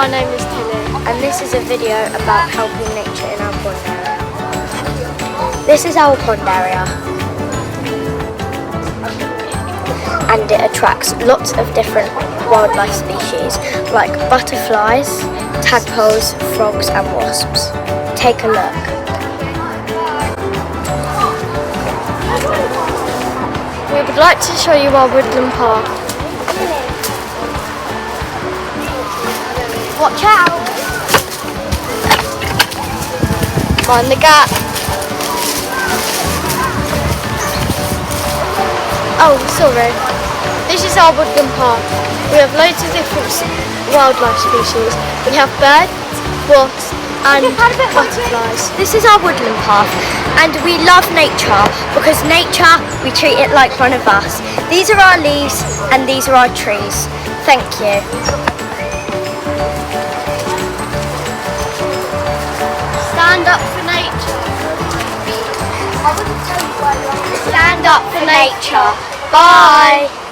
my name is Tilly. And this is a video about helping nature in our pond area. This is our pond area. And it attracts lots of different wildlife species like butterflies, tadpoles, frogs and wasps. Take a look. We would like to show you our woodland park. Watch out! Mind the gap. Oh, sorry. This is our woodland park. We have loads of different wildlife species. We have birds, wasps and butterflies. This is our woodland path and we love nature because nature, we treat it like one of us. These are our leaves and these are our trees. Thank you. Stand up for nature. Stand up for nature. Bye.